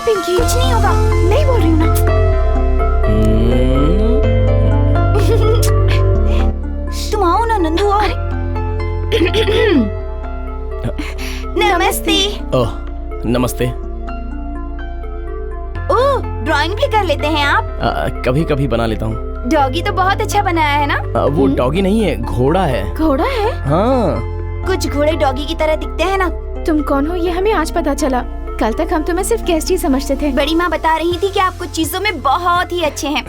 पिंकी, कुछ नहीं होगा। नहीं बोल रही हूँ ना। तुम आओ ना नंदू, आओ। नमस्ते। ओह नमस्ते। ओह, ड्राइंग भी कर लेते हैं आप? कभी कभी बना लेता हूँ। डॉगी तो बहुत अच्छा बनाया है ना? वो डॉगी नहीं है, घोड़ा है। घोड़ा है? हाँ। कुछ घोड़े डॉगी की तरह दिखते हैं ना। तुम कौन हो ये हमें आज पता चला। कल तक हम तुम्हें सिर्फ गेस्ट ही समझते थे। बड़ी माँ बता रही थी कि आप कुछ चीजों में बहुत ही अच्छे हैं।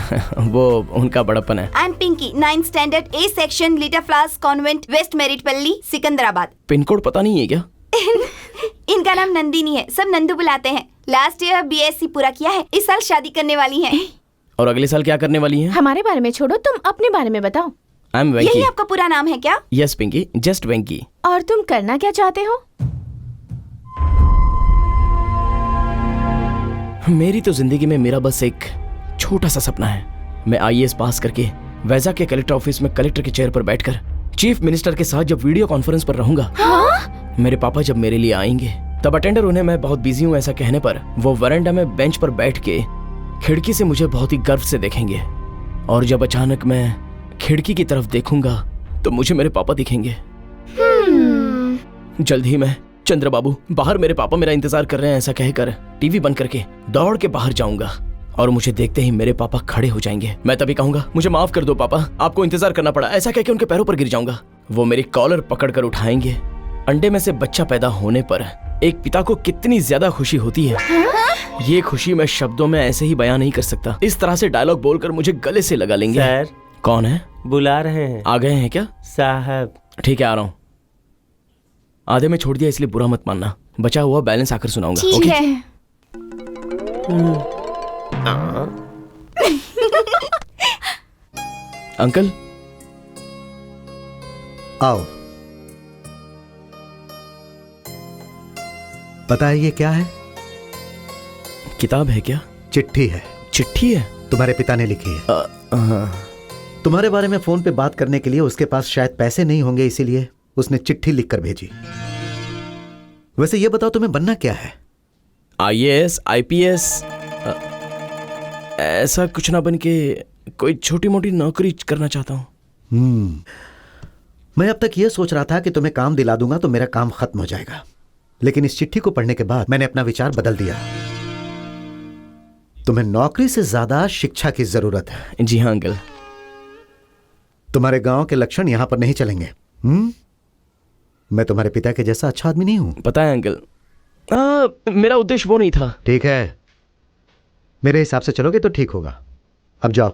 वो उनका बड़प्पन है। I am Pinky, 9th standard, A section, लीटा फ्लास convent, west Marredpally, Secunderabad. Pin code पता नहीं है क्या? इनका नाम नंदिनी है, सब नंदू बुलाते हैं। लास्ट ईयर BSc पूरा किया है, इस साल शादी करने वाली हैं। और अगले साल क्या करने वाली हैं? हमारे बारे में छोड़ो, तुम अपने बारे में बताओ। आई एम वेंकी। यही आपका पूरा नाम है क्या? यस पिंकी, जस्ट वेंकी। और तुम करना क्या चाहते हो? मेरी तो जिंदगी में मेरा बस एक छोटा सा सपना है। मैं IAS पास करके वैजाग के कलेक्टर ऑफिस में कलेक्टर के चेयर पर बैठकर चीफ मिनिस्टर के साथ जब वीडियो कॉन्फ्रेंस पर रहूंगा। हाँ? मेरे पापा जब मेरे लिए आएंगे तब अटेंडर उन्हें मैं बहुत बिजी हूँ ऐसा कहने पर वो वरांडा में बेंच पर बैठ के खिड़की से मुझे बहुत ही गर्व से देखेंगे। और जब अचानक मैं खिड़की की तरफ देखूंगा तो मुझे मेरे पापा दिखेंगे। जल्द ही मैं चंद्र बाबू बाहर मेरे पापा मेरा इंतजार कर रहे हैं ऐसा कहकर टीवी बंद करके दौड़ के बाहर जाऊंगा और मुझे देखते ही मेरे पापा खड़े हो जाएंगे। मैं तभी कहूंगा मुझे माफ कर दो पापा, आपको इंतजार करना पड़ा, ऐसा कह के उनके पैरों पर गिर जाऊंगा। वो मेरी कॉलर पकड़कर उठाएंगे। अंडे में से बच्चा पैदा होने पर एक पिता को कितनी ज्यादा खुशी होती है, ये खुशी मैं शब्दों में ऐसे ही बयां नहीं कर सकता। इस तरह से डायलॉग बोलकर मुझे गले से लगा लेंगे। सर कौन है? बुला रहे हैं। आ गए हैं क्या? साहब ठीक है आ रहा हूँ। आधे में छोड़ दिया इसलिए बुरा मत मानना, बचा हुआ बैलेंस आकर सुनाऊंगा। ठीक ओके? है। अंकल आओ, बताइए क्या है? किताब है क्या? चिट्ठी है। चिट्ठी है? तुम्हारे पिता ने लिखी है। तुम्हारे बारे में फोन पे बात करने के लिए उसके पास शायद पैसे नहीं होंगे, इसीलिए उसने चिट्ठी लिखकर भेजी। वैसे ये बताओ तुम्हें बनना क्या है? IAS IPS ऐसा कुछ ना बन के कोई छोटी मोटी नौकरी करना चाहता हूँ। मैं अब तक ये सोच रहा था कि तुम्हें काम दिला दूंगा तो मेरा काम खत्म हो जाएगा, लेकिन इस चिट्ठी को पढ़ने के बाद मैंने अपना विचार बदल दिया। तुम्हें नौकरी से ज्यादा शिक्षा की जरूरत है। जी हाँ अंकल। तुम्हारे गांव के लक्षण यहां पर नहीं चलेंगे। मैं तुम्हारे पिता के जैसा अच्छा आदमी नहीं हूं। पता है अंकल, मेरा उद्देश्य वो नहीं था। ठीक है, मेरे हिसाब से चलोगे तो ठीक होगा। अब जाओ।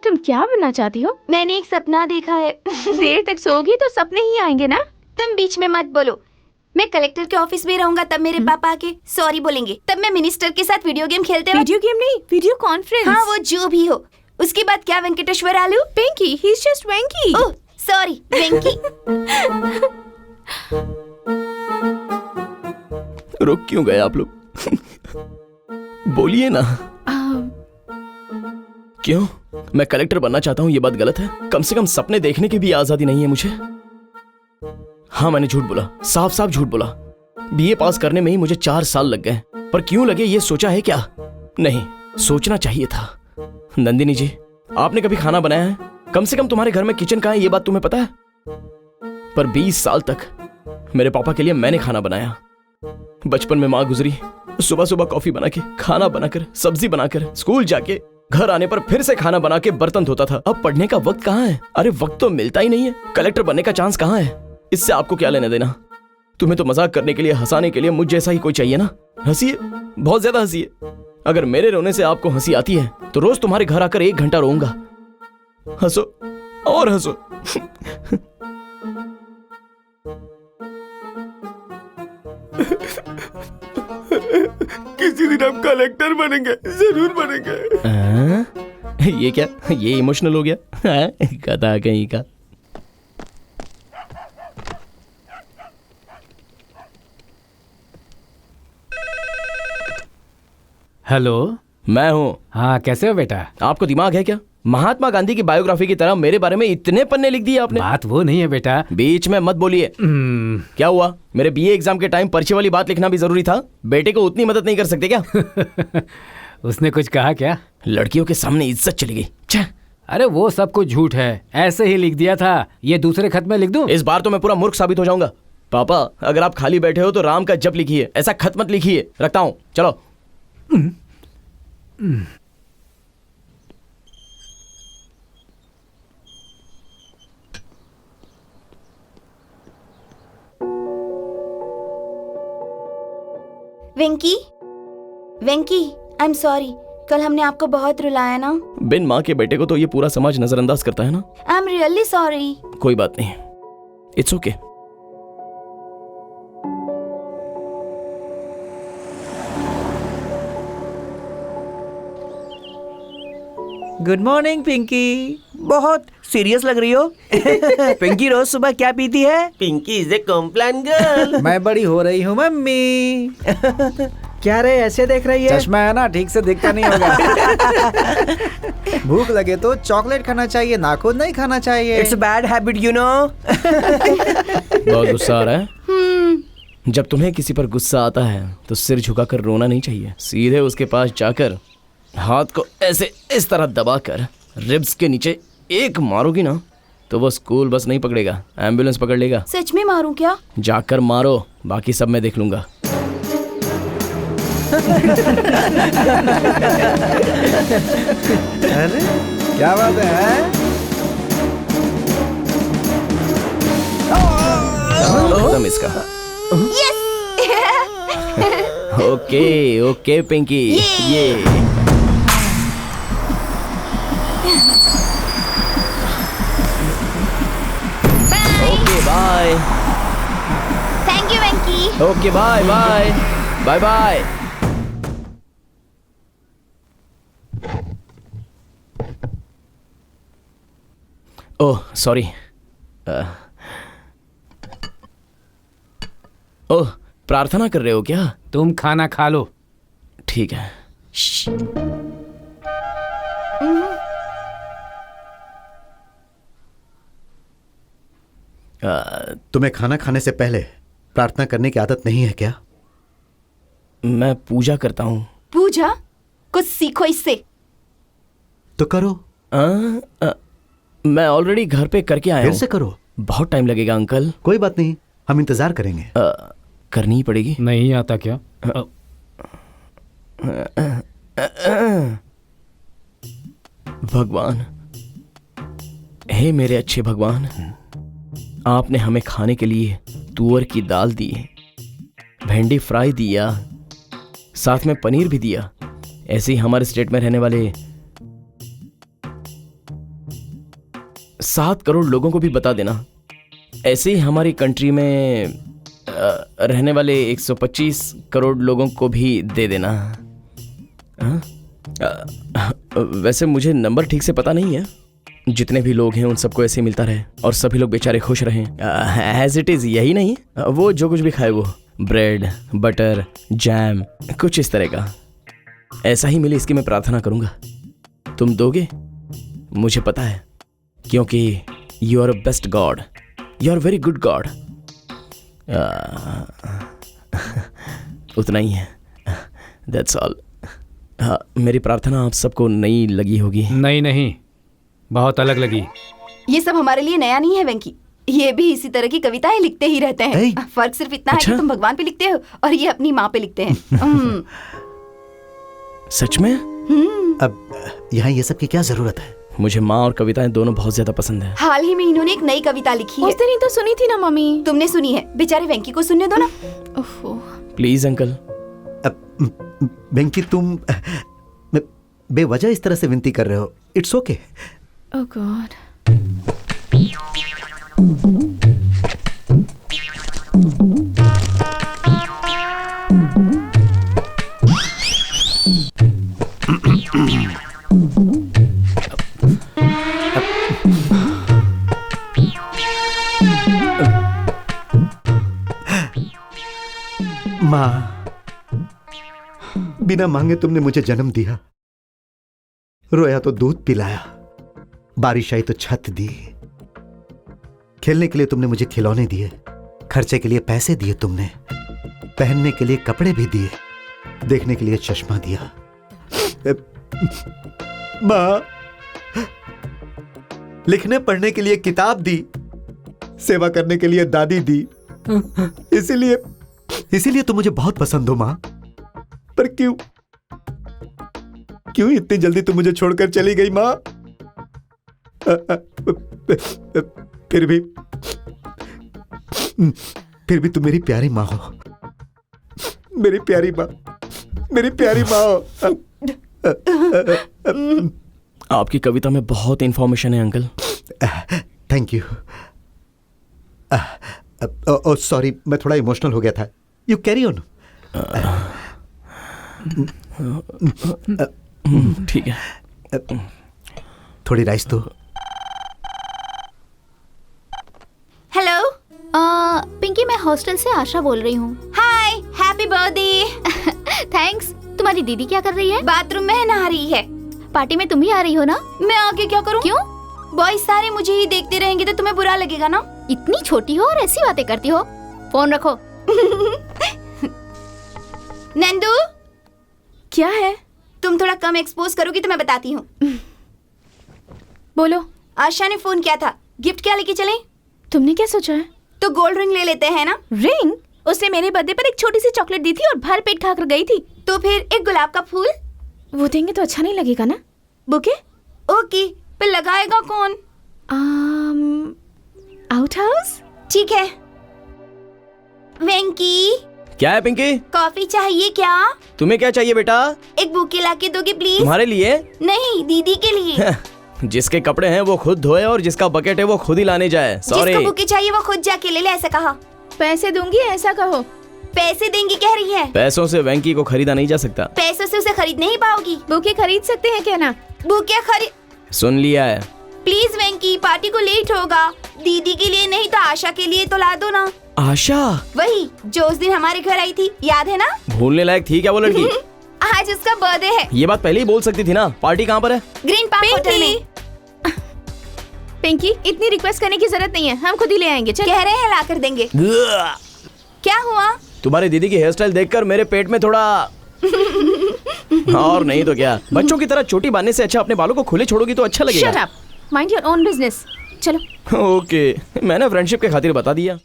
तुम क्या बनना चाहती हो? मैंने एक सपना देखा है। देर तक सोओगी तो सपने ही आएंगे ना। तुम बीच में मत बोलो। मैं कलेक्टर के ऑफिस में रहूंगा, तब मेरे पापा आके सॉरी बोलेंगे, तब मैं मिनिस्टर के साथ वीडियो गेम खेलते वक्त। वीडियो गेम नहीं, वीडियो कॉन्फ्रेंस। हाँ वो जो भी हो। उसके बाद क्या वेंकटेश्वर आलू? Pinky, he is just Venky. Oh sorry, Venky. रुक क्यों गए आप लोग? बोलिए ना। क्यों? मैं कलेक्टर बनना चाहता हूँ ये बात गलत है? कम से कम सपने देखने की भी आजादी नहीं है मुझे। हाँ मैंने झूठ बोला, साफ साफ झूठ बोला। BA पास करने में ही मुझे 4 साल लग गए, पर क्यों लगे ये सोचा है क्या? नहीं, सोचना चाहिए था। नंदिनी जी, आपने कभी खाना बनाया है? कम से कम तुम्हारे घर में किचन कहाँ है ये बात तुम्हें पता है? पर 20 साल तक मेरे पापा के लिए मैंने खाना बनाया। बचपन में माँ गुजरी, सुबह सुबह कॉफी बना के, खाना बनाकर, सब्जी बनाकर, स्कूल जाके, घर आने पर फिर से खाना बना के बर्तन धोता था। अब पढ़ने का वक्त कहाँ है? अरे वक्त तो मिलता ही नहीं है। कलेक्टर बनने का चांस कहाँ है? इससे आपको क्या लेना देना? तुम्हें तो मजाक करने के लिए, हंसाने के लिए मुझ जैसा ही कोई चाहिए ना। हंसिए, बहुत ज्यादा हंसिए। अगर मेरे रोने से आपको हंसी आती है तो रोज तुम्हारे घर आकर 1 घंटा रोऊंगा। हंसो और हंसो। किसी दिन हम कलेक्टर बनेंगे, जरूर बनेंगे। ये क्या? ये इमोशनल हो गया? कथा कहीं का। हेलो। मैं हूँ। हाँ, कैसे हो बेटा? आपको दिमाग है क्या? महात्मा गांधी की बायोग्राफी की तरह मेरे बारे में इतने पन्ने लिख दिए आपने। बात वो नहीं है बेटा। बीच में मत बोलिए। क्या हुआ? मेरे बीए एग्जाम के टाइम पर्ची वाली बात लिखना भी जरूरी था? बेटे को उतनी मदद नहीं कर सकते क्या? उसने कुछ कहा क्या? लड़कियों के सामने इज्जत चली गई। छे। अरे वो सब कुछ झूठ है, ऐसे ही लिख दिया था। ये दूसरे खत में लिख दूं? इस बार तो मैं पूरा मूर्ख साबित हो जाऊंगा। पापा, अगर आप खाली बैठे हो तो राम का जप लिखिए, ऐसा खत मत लिखिए। रखता हूँ, चलो। वेंकी, वेंकी, आई एम सॉरी। कल हमने आपको बहुत रुलाया ना। बिन माँ के बेटे को तो ये पूरा समाज नजरअंदाज करता है ना। I am really sorry. कोई बात नहीं, it's okay. Good morning Pinky. बहुत सीरियस लग रही हो। पिंकी रोज सुबह क्या पीती है? Pinky is a Complan girl. मैं बड़ी हो रही हूँ मम्मी। क्या रे ऐसे देख रही है? चश्मा है ना, ठीक से दिखता नहीं होगा। भूख लगे तो चॉकलेट खाना चाहिए, नाखून नहीं खाना चाहिए। It's bad habit you know. बहुत गुस्सा आ रहा है? जब तुम्हें किसी पर गुस्सा आता है तो सिर झुकाकर रोना नहीं चाहिए। सीधे उसके पास जाकर हाथ को ऐसे इस तरह दबाकर रिब्स के नीचे एक मारोगी ना तो वो स्कूल बस नहीं पकड़ेगा, एम्बुलेंस पकड़ लेगा। सच में मारूं क्या? जाकर मारो, बाकी सब मैं देख लूंगा। अरे क्या बात है? खत्म इसका। ओके ओके पिंकी, ये okay bye. Thank you Venky. Okay bye bye bye bye. Oh sorry. Oh, प्रार्थना कर रहे हो क्या? तुम खाना खा लो। ठीक है। तुम्हें खाना खाने से पहले प्रार्थना करने की आदत नहीं है क्या? मैं पूजा करता हूँ। पूजा? कुछ सीखो इससे। तो करो। मैं ऑलरेडी घर पे करके आया फिर हूँ। से करो। बहुत टाइम लगेगा अंकल। कोई बात नहीं, हम इंतजार करेंगे। करनी ही पड़ेगी। नहीं आता क्या? भगवान, हे मेरे अच्छे भगवान, आपने हमें खाने के लिए तुअर की दाल दी, भिंडी फ्राई दिया, साथ में पनीर भी दिया। ऐसे ही हमारे स्टेट में रहने वाले 7 करोड़ लोगों को भी बता देना। ऐसे ही हमारी कंट्री में रहने वाले 125 करोड़ लोगों को भी दे देना। वैसे मुझे नंबर ठीक से पता नहीं है। जितने भी लोग हैं उन सबको ऐसे मिलता रहे और सभी लोग बेचारे खुश रहें। एज इट इज़ यही नहीं, वो जो कुछ भी खाए वो ब्रेड, बटर, जैम, कुछ इस तरह का ऐसा ही मिले, इसकी मैं प्रार्थना करूंगा। तुम दोगे? मुझे पता है, क्योंकि you are a best God, you are very good God. उतना ही है, दैट्स ऑल। हाँ, मेरी प्रार्थना आप सबको नई लगी होगी। नहीं, बहुत अलग लगी। ये सब हमारे लिए नया नहीं है वेंकी। ये भी इसी तरह की कविताएं लिखते ही रहते हैं। फर्क सिर्फ इतना है कि तुम भगवान पे लिखते हो और ये अपनी माँ पे लिखते हैं। सच में? अब यहाँ ये सब की क्या जरूरत है? मुझे माँ और कविताएं दोनों बहुत ज्यादा पसंद है। हाल ही में इन्होंने एक नई कविता लिखी है। उस दिन ही तो सुनी थी ना मम्मी। तुमने सुनी है? बेचारे वेंकी को सुनने दो ना। Please uncle. वेंकी, तुम बेवजह इस तरह से विनती कर रहे हो। It's okay. Oh God. माँ, बिना मांगे तुमने मुझे जन्म दिया, रोया तो दूध पिलाया, बारिश आई तो छत दी, खेलने के लिए तुमने मुझे खिलौने दिए, खर्चे के लिए पैसे दिए तुमने, पहनने के लिए कपड़े भी दिए, देखने के लिए चश्मा दिया। मां, लिखने पढ़ने के लिए किताब दी, सेवा करने के लिए दादी दी। इसीलिए तुम मुझे बहुत पसंद हो मां। पर क्यों इतनी जल्दी तुम मुझे छोड़कर चली गई मां? फिर भी तुम मेरी प्यारी मां हो, मेरी प्यारी मां, मेरी प्यारी मां हो। आपकी कविता में बहुत इंफॉर्मेशन है अंकल। Thank you. सॉरी, मैं थोड़ा इमोशनल हो गया था। You carry on. ठीक है। थोड़ी राइस तो। हेलो, पिंकी, मैं हॉस्टल से आशा बोल रही हूँ। हाय, हैप्पी बर्थडे। थैंक्स। तुम्हारी दीदी क्या कर रही है? बाथरूम में नहा रही है। पार्टी में तुम ही आ रही हो ना? मैं आगे क्या करूं? क्यों? बॉयज सारे मुझे ही देखते रहेंगे तो तुम्हें बुरा लगेगा ना। इतनी छोटी हो और ऐसी बातें करती हो। फोन रखो। नंदू, क्या है? तुम थोड़ा कम एक्सपोज करोगी तो मैं बताती हूँ। बोलो। आशा ने फोन किया था, गिफ्ट क्या लेके चलें? तुमने क्या सोचा है? तो गोल्ड रिंग ले लेते हैं ना। रिंग? उसने मेरे बर्थडे पर एक छोटी सी चॉकलेट दी थी और भर पेट खाकर गई थी। तो फिर एक गुलाब का फूल। वो देंगे तो अच्छा नहीं लगेगा ना। बुके? ओके, पर लगाएगा कौन? Out house? ठीक है। वेंकी, क्या है पिंकी? कॉफी चाहिए क्या? तुम्हें क्या चाहिए बेटा? एक बुके लाके दोगे प्लीज? तुम्हारे लिए? नहीं, दीदी के लिए। जिसके कपड़े हैं वो खुद धोए और जिसका बकेट है वो खुद ही लाने जाए। सॉरी। जिसको बुके चाहिए वो खुद जाके ले ले, ऐसा कहा। पैसे दूंगी ऐसा कहो। पैसे देंगी कह रही है। पैसों से वेंकी को खरीदा नहीं जा सकता। पैसों से उसे खरीद नहीं पाओगी। बुके खरीद सकते हैं क्या ना? बुके खरीद। सुन लिया है। प्लीज वेंकी, पार्टी को लेट होगा। दीदी के लिए नहीं तो आशा के लिए तो ला दो ना। आशा? वही जो उस दिन हमारे घर आई थी, याद है ना? भूलने लायक थी क्या वो लड़की? आज उसका बर्थडे है। ये बात पहले ही बोल सकती थी ना। पार्टी कहाँ पर है? ग्रीन पार्क होटल में। पिंकी, इतनी रिक्वेस्ट करने की जरूरत नहीं है, हम खुद ही ले आएंगे। चल। कह रहे हैं ला कर देंगे। क्या हुआ? तुम्हारी दीदी की हेयर स्टाइल देखकर मेरे पेट में थोड़ा और नहीं तो क्या। बच्चों की तरह चोटी बांधने से अच्छा अपने बालों को खुले छोड़ोगी तो अच्छा लगेगा। Shut up, mind your own business. चलो। ओके, मैंने फ्रेंडशिप के खातिर बता दिया।